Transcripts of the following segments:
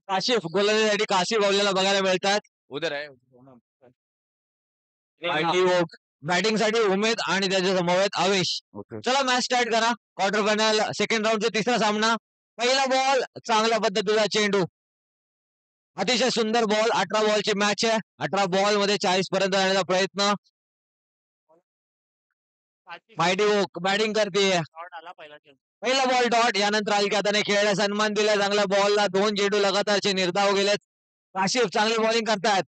काशिफ गोलंदाजीसाठी काशिफ आपल्याला बघायला मिळतात. उधर आहे. आणि बॅटिंग साठी उमेद आणि त्याच्या समवेत आवेश. ओके. चला मॅच स्टार्ट करा. क्वार्टर फायनल सेकंड राऊंडचा तिसरा सामना. पहिला बॉल चांगल्या पद्धतीचा चेंडू. अतिशय सुंदर बॉल. 18 बॉलची मॅच आहे. 18 बॉल मध्ये 40 पर्यंत जाण्याचा प्रयत्न. माहिती बॅटिंग करते. पहिला बॉल डॉट. यानंतर अलक्याताने खेळायला सन्मान दिला. चांगल्या बॉलला 2 चेंडू लगातारचे निर्धाव गेलेत. काशिफ चांगली बॉलिंग करतायत.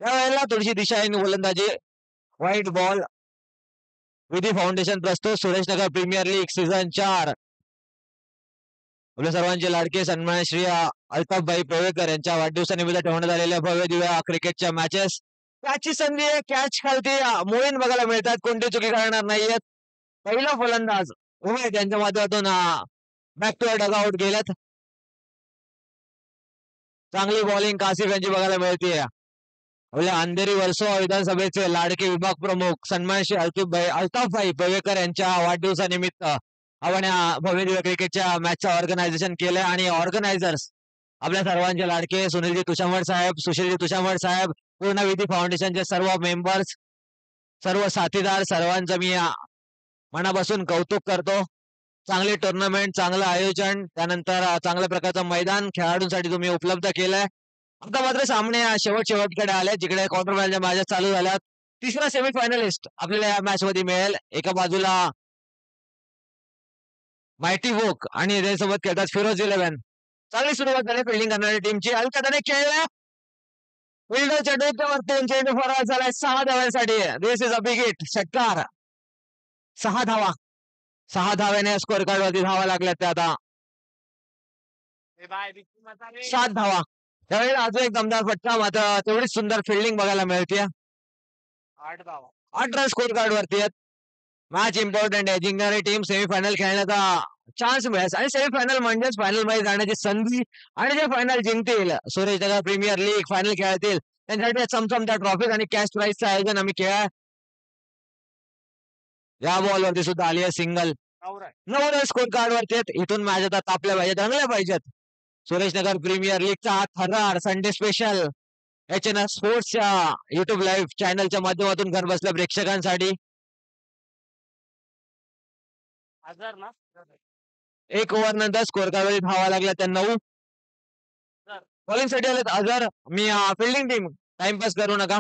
त्यावेळेला थोडीशी दिशाहीन गोलंदाजी. White ball. विधी फाउंडेशन प्रस्तुत. सुरेशनगर प्रीमियर लीग सीझन 4. आपल्या सर्वांचे लाडके सन्मान श्री अल्ताफभाई पवेकर यांच्या वाढदिवसानिमित्त ठेवण्यात आलेल्या भव्य दिव्य क्रिकेटच्या मॅचेस. कॅचची संधी आहे. कॅच खालती मोहीन बघायला मिळतात. कोणती चुकी करणार नाहीयेत. पहिला फलंदाज उमेद यांच्या माध्यमातून बॅक टू डगआउट गेल्यात. चांगली बॉलिंग कासिफ यांची बघायला मिळते. आपल्या अंधेरी वर्सोवा विधानसभेचे लाडके विभाग प्रमुख सन्मान श्री अल्ताफभाई पवेकर यांच्या वाढदिवसानिमित्त आपण या भव्य दिव्य क्रिकेटच्या मॅचचं ऑर्गनायझेशन केलंय. आणि ऑर्गनायझर्स आपल्या सर्वांचे लाडके सुनीलजी तुषांबड साहेब, सुशीलजी तुषांबड साहेब, पूर्ण विधी फाउंडेशनचे सर्व मेंबर्स, सर्व साथीदार, सर्वांचं मी मनापासून कौतुक करतो. चांगली टुर्नामेंट, चांगलं आयोजन, त्यानंतर चांगल्या प्रकारचं मैदान खेळाडूंसाठी तुम्ही उपलब्ध केलंय. आता मात्र सामने शेवटकडे आले, जिकडे क्वार्टर फायनलच्या मॅचेस चालू झाल्यात. तिसरा सेमीफायनलिस्ट आपल्याला या मॅच मध्ये मिळेल. एका बाजूला माहिती वोक आणि त्याच्यासोबत खेळतात फिरोज 11. चांगली सुरुवात झाली फिल्डिंग करणाऱ्या टीमची. अलकाताने खेळला. फिल्डरच्या डोक्यावरती चेंडू फरार झालाय 6 धावांसाठी. दिस इज अ बिग हिट. षटकार. 6 धावा. 6 धाव्याने स्कोअर कार्ड वरती धावा लागल्यात त्या आता. 7 धावा. त्यावेळी अजून एक दमदार फटका. मात्र तेवढीच सुंदर फिल्डिंग बघायला मिळते. 8 रन स्कोअर कार्ड वरती आहेत. मॅच इम्पॉर्टंट आहे. जिंकणारी टीम सेमीफायनल खेळण्याचा चान्स मिळेल. आणि सेमीफायनल म्हणजेच फायनल मध्ये जाण्याची संधी. आणि जे फायनल जिंकतील, सुरेशनगर प्रीमियर लीग फायनल खेळतील, त्यांच्यासाठी चमचमत्या ट्रॉफी आणि कॅश प्राईजचं आयोजन आम्ही केलं. या बॉल वरती सुद्धा आली आहे सिंगल. 9 रन स्कोअर कार्ड वरती आहेत. इथून मॅच आता तापल्या पाहिजेत, रंगल्या पाहिजेत. सुरेशनगर प्रीमियर लीगचा हा थरार संडे स्पेशल HN स्पोर्ट्सच्या युट्यूब लाईव्ह चॅनलच्या माध्यमातून घर बसल्या प्रेक्षकांसाठी. 1 ओव्हर नंतर स्कोअर कार्ड धावा लागल्या त्या 9. बॉलिंग साठी आलेत अजर. मी फिल्डिंग टीम टाइमपास करू नका.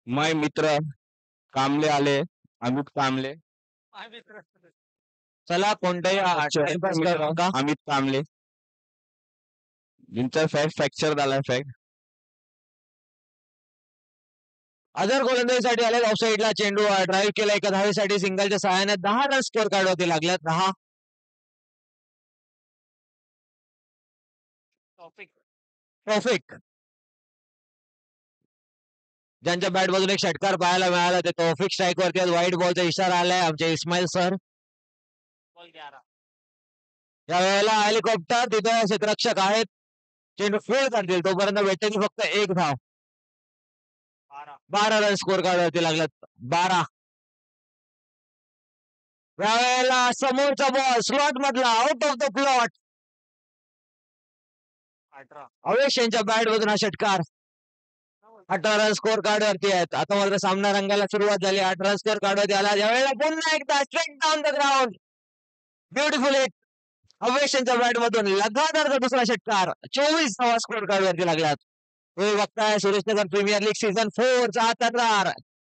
माय मित्र कामले आले. अमित कामले. चला कोणताही टाइमपास करू नका. अमित कामले जिंचा फ्रॅक्चर झालाय फॅक्ट. अजर गोलंदाजीसाठी आले. ऑफ साईडला चेंडू ड्राईव्ह केला एका धावेसाठी सिंगलच्या सहाय्याने. 10 रन स्कोअर कार्ड वरती लागल्यात. 10. ट्रॉफिक ज्यांच्या बॅट बाजून एक षटकार पाहायला मिळाला ते तौफिक स्ट्राईक वरती. व्हाईट बॉलचा इशारा आलाय आमचे इस्माईल सर. या वेळेला हेलिकॉप्टर तिथे क्षेत्ररक्षक आहेत. चेंडू फील्ड करतील तोपर्यंत भेटेल फक्त 1 धाव. 12 रन स्कोअर कार्ड वरती लागल्यात. 12. यावेळेला समोरचा बॉल स्लॉट मधला out of the plot. Avesh यांच्या बॅट मधून हा षटकार. 18 रन स्कोअर कार्ड वरती आहेत. आता मात्र सामना रंगायला सुरुवात झाली. 8 रन स्कोअर कार्ड वरती आला. यावेळेला पुन्हा एकदा straight down the ground. Beautiful hit. Avesh यांच्या बॅट मधून लगातारचा दुसरा षटकार. 24 धावा स्कोअर कार्ड वरती लागल्यात. तुम्ही बघताय सुरेशनगर प्रीमियर लीग सीझन 4 चा तक्रार.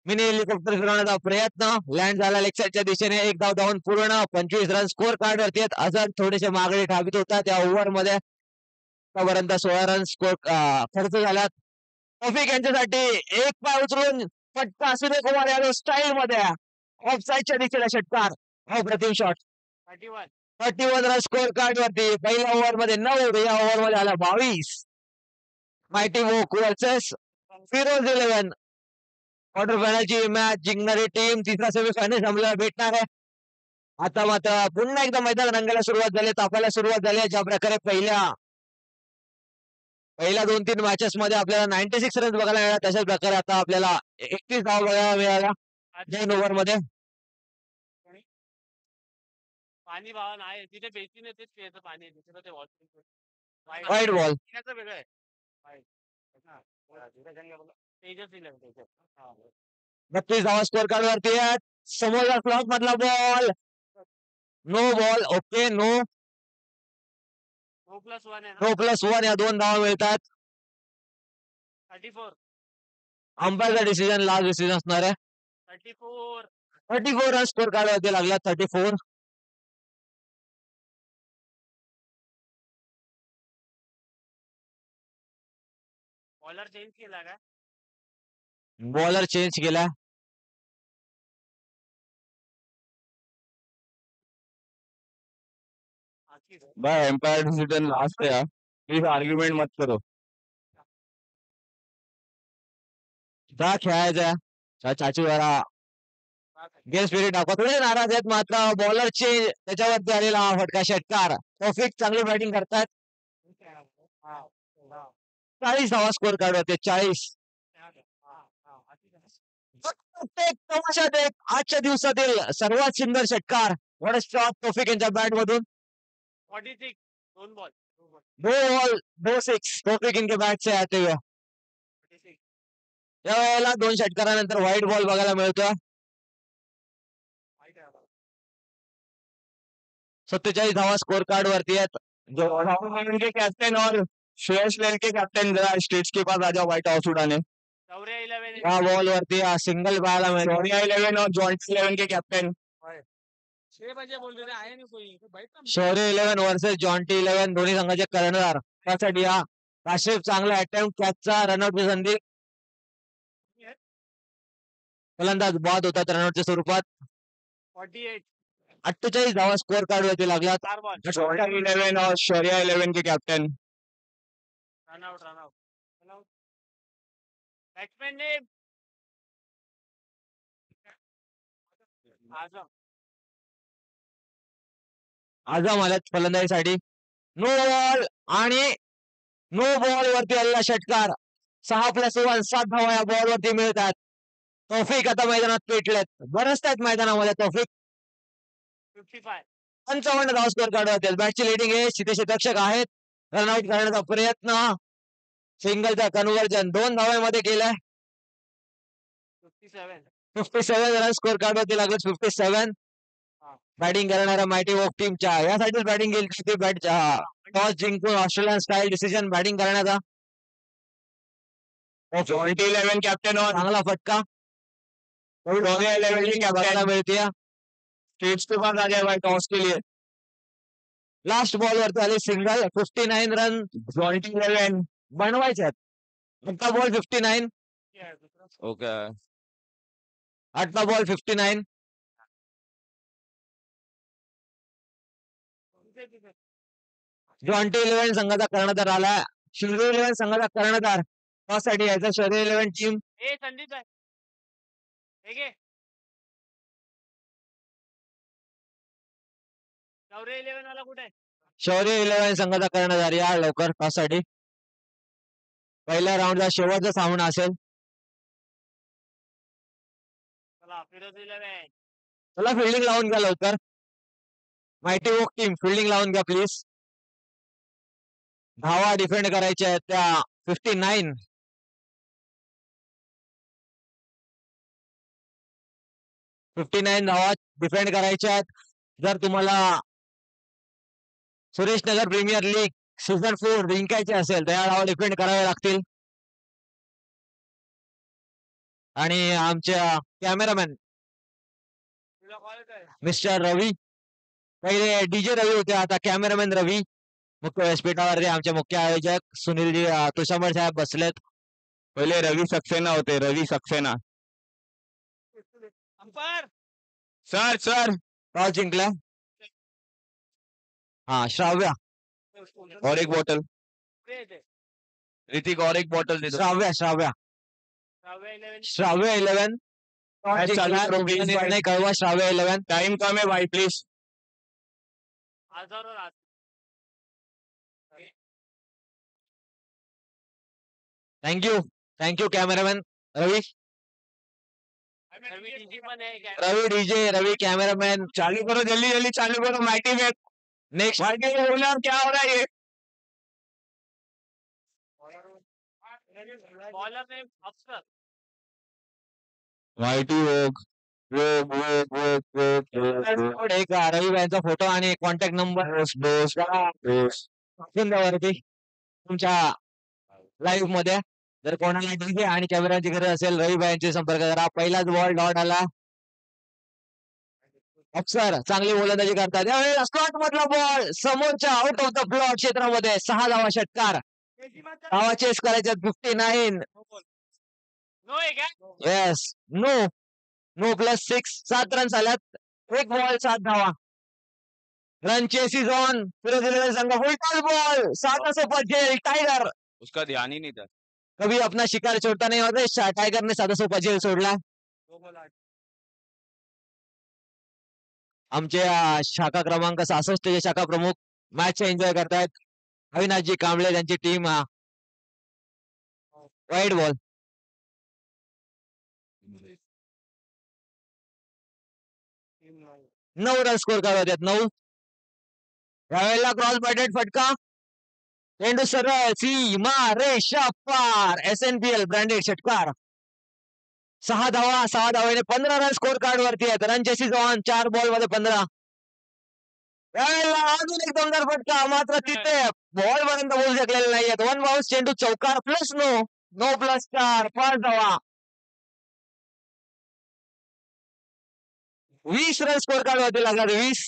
मिनी हेलिकॉप्टर फिरवण्याचा प्रयत्न. लँड झाला लेग साईडच्या दिशेने. 1 धाव धावून पूर्ण. 25 रन स्कोअर कार्ड वरती आहेत. अजून थोडेसे मागणी ठावित होता त्या ओव्हर मध्ये. आतापर्यंत 16 रन स्कोअर खर्च झाल्यात. तौफिक यांच्यासाठी एक पाय उचलून फटका सूर्यकुमार यादव स्टाईल मध्ये ऑफ साईडच्या दिशेला षटकार. अप्रतिम शॉट. 31 रन स्कोअर कार्ड वरती. पहिल्या ओव्हर मध्ये 9. या ओव्हर मध्ये आला 22. माहिती वोक वर्सेस फिरोज 11. क्वार्टर फायनलची मॅच जिंकणारी टीम तिसरा सेमीफायनल संपल्यावर भेटणार आहे. आता मात्र पुन्हा एकदा मैदान रंगायला सुरुवात झाली, तापायला सुरुवात झाली. ज्या प्रकारे पहिल्या 2-3 मॅचेस मध्ये आपल्याला 96 रन बघायला मिळाला, तशाच प्रकारे आता आपल्याला 31 धाव बघायला मिळाल्या 2 ओव्हर मध्ये. पाणी भावा नाही तिथे बेसिन आहे तेच प्यायचं पाणी आहे दुसरं ते वॉशरूम वाईट बॉल पिण्याचं वेगळं आहे तेजस दिलं तेजस हा 32 धावा स्कोर कार्ड वरती आहेत. समोरचा फ्लॉप मधला ball no ball. Okay no. 4+1 आहे ना नो प्लस वन या 2 धावा मिळतात. 34 अंपायरचा डिसिजन लास्ट डिसिजन असणार आहे. 34 34 रन स्कोर कार्ड वरती लागला. 34. बॉलर चेंज केला का बॉलर चेंज केला. आखिर भाई एम्पायर डिसीजन लास्ट है यार, प्लीज आर्ग्यूमेंट मत करो. जा खेळायचा चाचू जरा गेम स्पिरिट दाखवा. थोडे नाराज आहेत मात्र बॉलर चेंज त्याच्यावरती आलेला हा फटका षटकार. तौफिक चांगली बॅटिंग करतात. 40 धावा स्कोर कार्ड होते. 40. प्रत्येक तमाशात एक आजच्या दिवसातील सर्वात सुंदर षटकार. व्हॉट अ शॉट तौफिक यांच्या बॅट मधून. 46 दोन बॉल 2 बॉल 2 सिक्स तौफिक इनके बैट से आते हुए. 46 या वेळेला 2 षटकारानंतर व्हाईट बॉल बघायला मिळतोय. 47 धावा स्कोर कार्ड वरती आहेत. जो राहुल द्रविड़ के कैप्टन और श्रेयस अय्यर के कैप्टन जरा स्टेज के पास आ जाओ व्हाइट हाउस उड़ाने. चौऱ्या 11 या बॉल वरती सिंगल पाहायला मिळतो. शौर्या 11 और जॉइंट 11 के कैप्टन. 6 बजे बोल रहे आए नहीं कोई बैठ ना शौर्य 11 वर्सेस जॉन्टी 11 दोन्ही संघाचे कर्णधार. त्यासाठी हा काशिफ चांगला अटेम्प्ट कॅचचा रनआउटची संधी. फलंदाज बाद होतात रनआउटच्या स्वरूपात. 48 48 धावा स्कोर कार्ड वरती लागला. 4 बॉल शौर्या 11 और शौर्या 11 के कैप्टन. रन आउट बैट्समैन ने आजम आझम आल्यात फलंदाजीसाठी. नो बॉल आणि नो बॉल वरती आलेला षटकार. 6+1 7 धावा या बॉल वरती मिळतात. तौफिक आता मैदानात पेटलेत. बरंच आहेत मैदानामध्ये तौफिक. 55 55 धावा स्कोर कार्ड होते. बॅटची लिडिंग आहे. क्षेत्ररक्षक आहेत. रनआउट करण्याचा प्रयत्न. सिंगलचा कन्व्हर्जन 2 धाव्यामध्ये केलाय. 57 57 रन स्कोर कार्ड वरती लागले. 57. बॅटिंग करणाऱ्या मायटी वॉक टीमच्या यासाठीच बॅटिंग केली होती. बॅट टॉस जिंकून ऑस्ट्रेलियन स्टाईल डिसिजन बॅटिंग करण्याचा. जॉइंट 11 कैप्टन और चांगला फटका शौर्या 11 के बघायला कैप्टन मिळते. स्टेज के पास आ जाए व्हाइट हाउस के लिए. लास्ट बॉल वरती आली सिंगल. 59 रन जॉइंट 11 बनवायचे आहेत. आठवा बॉल 59. ओके. 8वा बॉल 59. जॉन्टी 11 संघाचा कर्णधार आला. शौर्य 11 संघाचा कर्णधार त्यासाठी यायचा शौर्य 11 टीम. ए संदीप आहे हे घे चौऱ्या 11 वाला कुठे आहे शौर्य 11 संघाचा कर्णधार या लवकर त्यासाठी. पहिल्या राऊंडचा शेवटचा सामना असेल. चला फिरोज 11 चला फिल्डिंग लावून घ्या लवकर. मायटी वॉक टीम फिल्डिंग लावून घ्या प्लीज. धावा डिफेंड करायच्या आहेत त्या 59. 59 धावा डिफेंड करायच्या आहेत. जर तुम्हाला सुरेश नगर प्रीमियर लीग सीझन 4 जिंकायचे असेल तर या धावा डिफेंड कराव्या लागतील. आणि आमच्या कॅमेरामॅन तुला कॉल कर मिस्टर रवी, पहिले डीजे रवी होते आता कॅमेरामॅन रवी. मुख्य व्यासपीठावरती आमचे मुख्य आयोजक सुनीलजी तुषांबर साहेब बसलेत. पहिले रवि सक्सेना होते, Ravi Saxena. Umpire sir sir toss जिंकला. हा श्राव्या और एक बॉटल. पुढे येते ऋतिक और एक बॉटल दे दो. श्राव्या श्राव्या चौऱ्या 11 श्राव्य 11 Match चालू करो, please, निर्णय भाई. कळवा. श्राव्य 11 टाइम कम है भाई प्लीज. आजार और आज थँक्यू कॅमेरामॅन रवी. रवी डीजी पण आहे काय? रवी डीजे, रवी कैमरामैन। चालू करो जल्दी जल्दी चालू करो माइटी में नेक्स्ट माइटी में बोला क्या हो रहा है ये बॉलर ने अफसर mighty Vogue Vogue Vogue Vogue Vogue Vogue एक रवी भाईंचा फोटो आणि कॉन्टॅक्ट नंबर दोस्त टाकून द्या वरती तुमच्या लाईव्ह मध्ये। जर कोणाला डीजे आणि कॅमेराची गरज असेल रवी भाईंचे संपर्क करा। पहिलाच बॉल डॉट आला। अफसर चांगली गोलंदाजी करतात यावेळेला स्लॉट मधला बॉल समोरच्या आउट ऑफ द ब्लॉक क्षेत्रामध्ये 6 धावा षटकार। धावा चेस करायच्या 59। नो आहे का? Yes no no plus 6 7 run झाल्यात। एक बॉल 7 धावा। Run chase is on. Firoz संघ फुलटॉस बॉल 7 सोपा जेल टाइगर। उसका ध्यान ही नहीं था कभी अपना शिकार छोड़ता नहीं होता। टाइगर ने 7 सोपा जेल सोडला। आमचे शाखा क्रमांक 66 चे शाखा प्रमुख मॅच एन्जॉय करतायत। अविनाशजी कांबळे त्यांची team wide ball 9 run score करत 9। यावेळेला क्रॉस बॅटेड फटका चेंडू सरळ सीमा रेषा पार। SNPL ब्रँडेड षटकार 6 धावा 6 धावेने 15 रन स्कोर कार्ड वरती आहेत। रन चेसिस ऑन 4 बॉल मध्ये 15। यावेळेला अजून एक दमदार फटका मात्र तिथे बॉल पर्यंत बोलू शकलेले नाहीयेत। 1 बाउन्स चेंडू चौकार प्लस नो नो प्लस 4 5 धावा 20 रन स्कोर कार्ड वरती लागणार 20।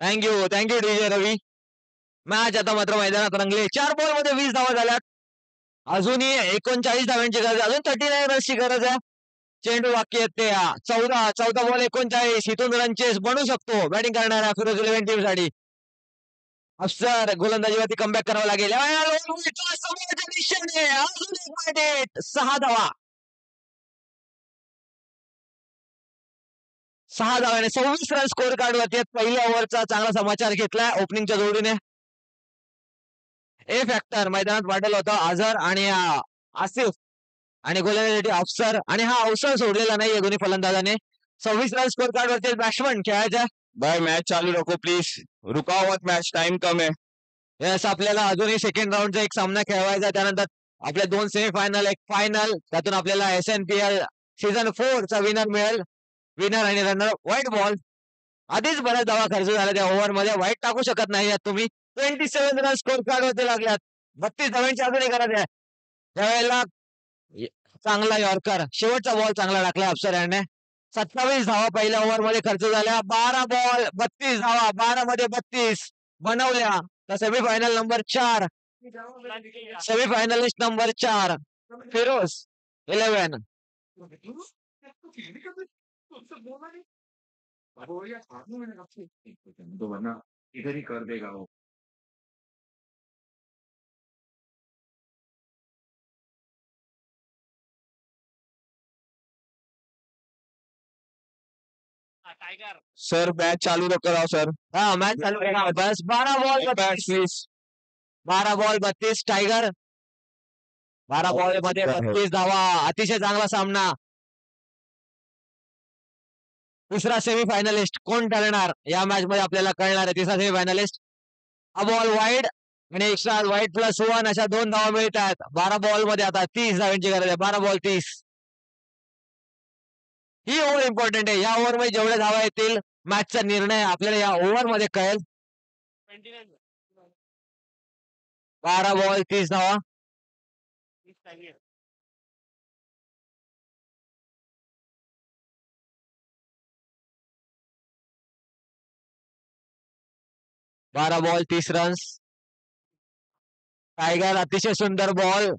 थँक्यू डीजे रवी। मॅच आता मात्र मैदानात रंगले। 4 बॉल मध्ये 20 धावा झाल्यात। अजूनही 39 धाव्यांची गरज आहे। अजून 39 रन्सची गरज आहे। चेंडू बाकी आहेत ते 14 बॉल 39। इथून रन चेस बनू शकतो बॅटिंग करणाऱ्या फिरोज 11 टीम साठी। अफसर गोलंदाजीवरती कमबॅक करावं लागेल। समोरच्या दिशेने अजून एक बॅट 6 धावा 6 धाव्याने 26 रन स्कोर कार्ड वरती आहेत। पहिल्या ओव्हरचा चांगला समाचार घेतलाय ओपनिंगच्या जोडीने। ए फॅक्टर मैदानात वाढलं होतं अझर आणि आसिफ आणि गोलंदाजीसाठी अफसर आणि हा अवसर सोडलेला नाहीये दोन्ही फलंदाजाने। 26 रन स्कोर कार्ड वरती बॅट्समन खेळायचा। भाई मैच चालू रखो प्लीज रुकाओ मत मैच टाइम कम है यस आपल्याला अजूनही सेकंड राऊंडचा एक सामना खेळवायचा। त्यानंतर आपले 2 सेमीफायनल एक फायनल त्यातून आपल्याला SNPL सीझन 4 चा विनर मिळेल। विनर आणि रनर व्हाईट बॉल आधीच बऱ्याच धावा खर्च झाल्या त्या ओव्हर मध्ये। व्हाईट टाकू शकत नाही तुम्ही। 27 रन स्कोर कार्ड वरती लागल्यात। 32 धाव्यांची अजूनही गरज आहे। त्यावेळेला चांगला यॉर्कर शेवटचा बॉल चांगला टाकला अफसर याने। 27 धावा पहिल्या ओव्हर मध्ये खर्च झाल्या। 12 बॉल 32 धावा 12 मध्ये 32 बनवल्या। तर सेमीफायनल नंबर 4 सेमीफायनलिस्ट नंबर 4 फिरोज 11। तो वरना इधर ही कर देगा वो टाइगर सर मैच चालू कराओ सर हा मॅच चालू करा बस। 12 ball bat please 12 ball 32 tiger 12 ball मध्ये 32 धावा अतिशय चांगला सामना। तिसरा सेमीफायनलिस्ट कोण ठरणार या मॅच मध्ये आपल्याला कळणार आहे। तिसरा सेमीफायनलिस्ट हा बॉल वाईड आणि एक्स्ट्रा वाईड प्लस 1 अशा 2 धावा मिळत आहेत। 12 बॉल मध्ये आता 30 धावांची गरज आहे। 12 बॉल 30 ही ओव्हर इम्पॉर्टंट आहे। या ओव्हर मध्ये जेवढ्या धावा येतील मॅचचा निर्णय आपल्याला या ओव्हर मध्ये कळेल। 29 12 बॉल 30 धावा 30 टाइगर 12 बॉल 30 रन्स। टायगर अतिशय सुंदर बॉल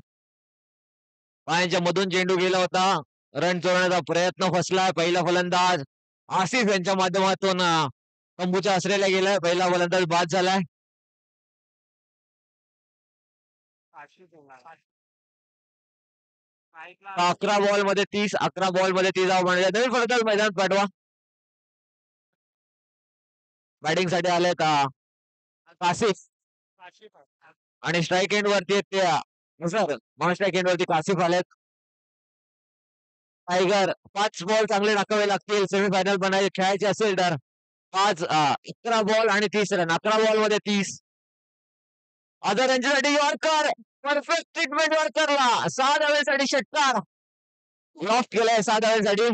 पायांच्या मधून चेंडू गेला होता। रन चोरण्याचा प्रयत्न फसलाय। पहिला फलंदाज आसिफ यांच्या माध्यमातून तंबूच्या आसऱ्याला गेलाय। पहिला फलंदाज बाद झालाय। 11 बॉल मध्ये 30 11 बॉल मध्ये 30 धावा बनवल्या। नवीन फलंदाज मैदानात पाठवा। बॅटिंग साठी आलेत आसिफ आणि स्ट्राईक एंड वरती ते सर नॉन स्ट्राईक एंड वरती कासिफ आलेत. टायगर 5 बॉल चांगले टाकावे लागतील सेमीफायनल बनायचे खेळायचे असेल तर 11 बॉल आणि 30 रन. 11 बॉल मध्ये 30. अदर यांच्यासाठी यॉर्कर परफेक्ट ट्रीटमेंट यॉर्करला 6 धावेसाठी षटकार लॉफ्ट केलाय 6 धावेसाठी.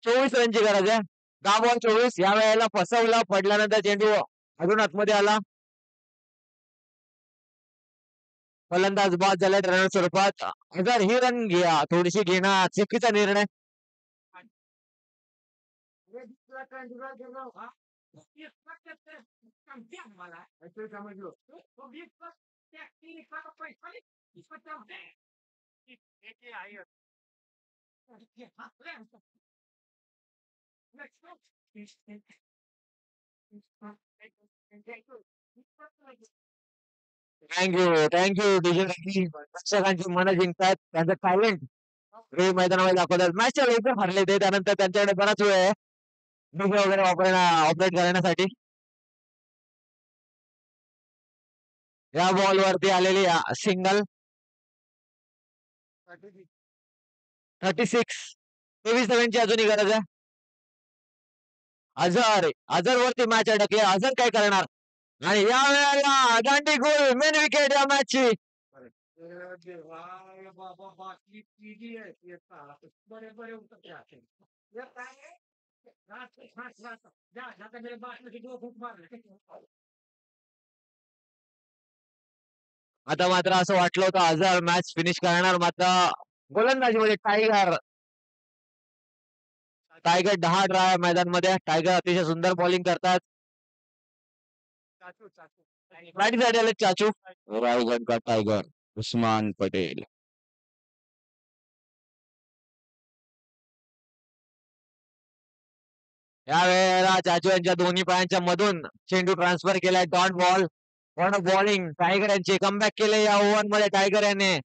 24 रनची गरज आहे. 10 बॉल 24. या वेळेला फसवला पडल्यानंतर चेंडू अजून आतमध्ये आला. फलंदाज बाद झाले रन स्वरूपात. अगर ही रन घ्या थोडीशी घेणं चुकीचा निर्णय. थँक्यू प्रेक्षकांची मनं जिंकतात त्यांचं टॅलेंट मैदानामध्ये दाखवतात. मॅचच्या लवकर हरले ते त्यानंतर त्यांच्याकडे बराच वेळ आहे डीजे वगैरे ऑपरेट करण्यासाठी. या बॉल वरती आलेली सिंगल 36. 23 धावांची अजूनही गरज आहे. अझर वरती मॅच अडकली. अझर काय करणार आणि या वेळेला दांडी गोल मेन विकेट या मॅचची. आता मात्र असं वाटलं होतं अझर मॅच फिनिश करणार मात्र गोलंदाजीमध्ये टायगर 10 ड्राय मैदानमध्ये. टायगर अतिशय सुंदर बॉलिंग करतात. बॅटिंगसाठी आले चाचू. रायगड का टायगर उस्मान पटेल. या वेळेला चाचू यांच्या दोन्ही पायांच्या मधून चेंडू ट्रान्सफर केलाय. डॉट बॉल बॉलिंग टायगर यांची कमबॅक केले या ओव्हर मध्ये टायगर याने.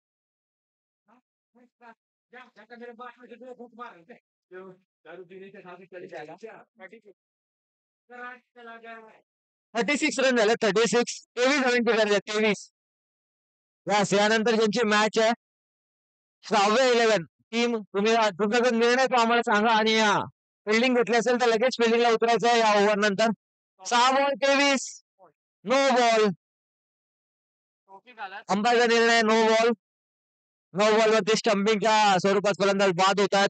थर्टी 36 रन झाले. 36. 23 रनची गरज आहे. 23. यानंतर ज्यांची मॅच आहे 6वे 11 टीम. तुम्ही तुमचा जर निर्णय तो आम्हाला सांगा आणि फिल्डिंग घेतली असेल तर लगेच फिल्डिंगला उतरायचं आहे या ओव्हर नंतर. 6 बॉल 23. No ball. अंपायरचा निर्णय नो बॉल. नो बॉल वरती स्टंपिंगच्या स्वरूपात फलंदाज बाद होतात.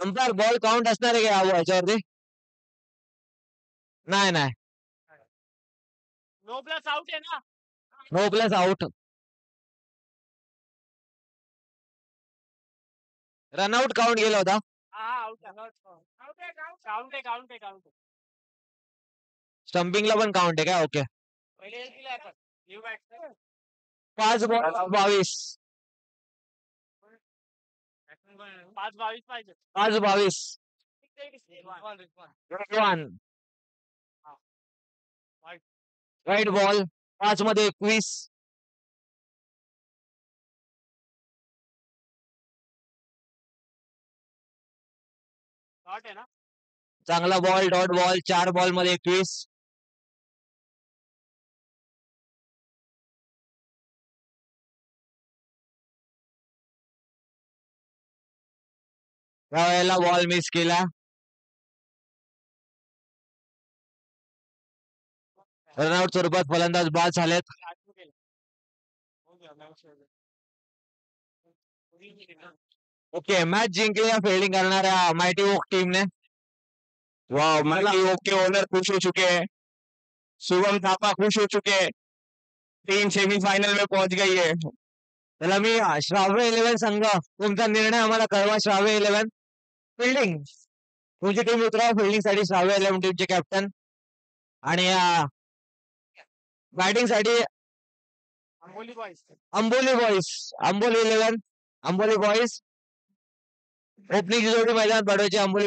अंपायर बॉल काउंट असणार आहे का याच्यावरती? नाही. नो प्लस आउट आहे ना. No plus out. Run out count गेला होता. स्टंपिंगला पण काउंट आहे का? ओके. 5 बॉल 22. 5-22 पाहिजे. 5-22. 1 राईट बॉल 5 मध्ये 21. शॉट आहे ना. चांगला बॉल डॉट बॉल 4 बॉल मध्ये 21. या वेळेला बॉल मिस केला. रनआउट स्वरूपात फलंदाज बाद झालेत. ओके मॅच जिंकली या फिल्डिंग करणाऱ्या माइटी ओक टीमने. वाह माइटी ओक के ओनर खुश हो चुके हैं. शुभम थापा खुश हो चुके हैं. टीम सेमीफाइनल में पहुंच गई है. त्याला मी श्राव्य 11 संघ तुमचा निर्णय आम्हाला कळवा. श्राव्य 11 फिल्डिंग तुमची टीम उतराव फिल्डिंग साठी. श्राव्य 11 टीमचे कॅप्टन आणि बॅटिंग साठी अंबोली बॉयज. अंबोली 11 अंबोली बॉयज. ओपनिंगची जोडी मैदानात पाठवायची अंबोली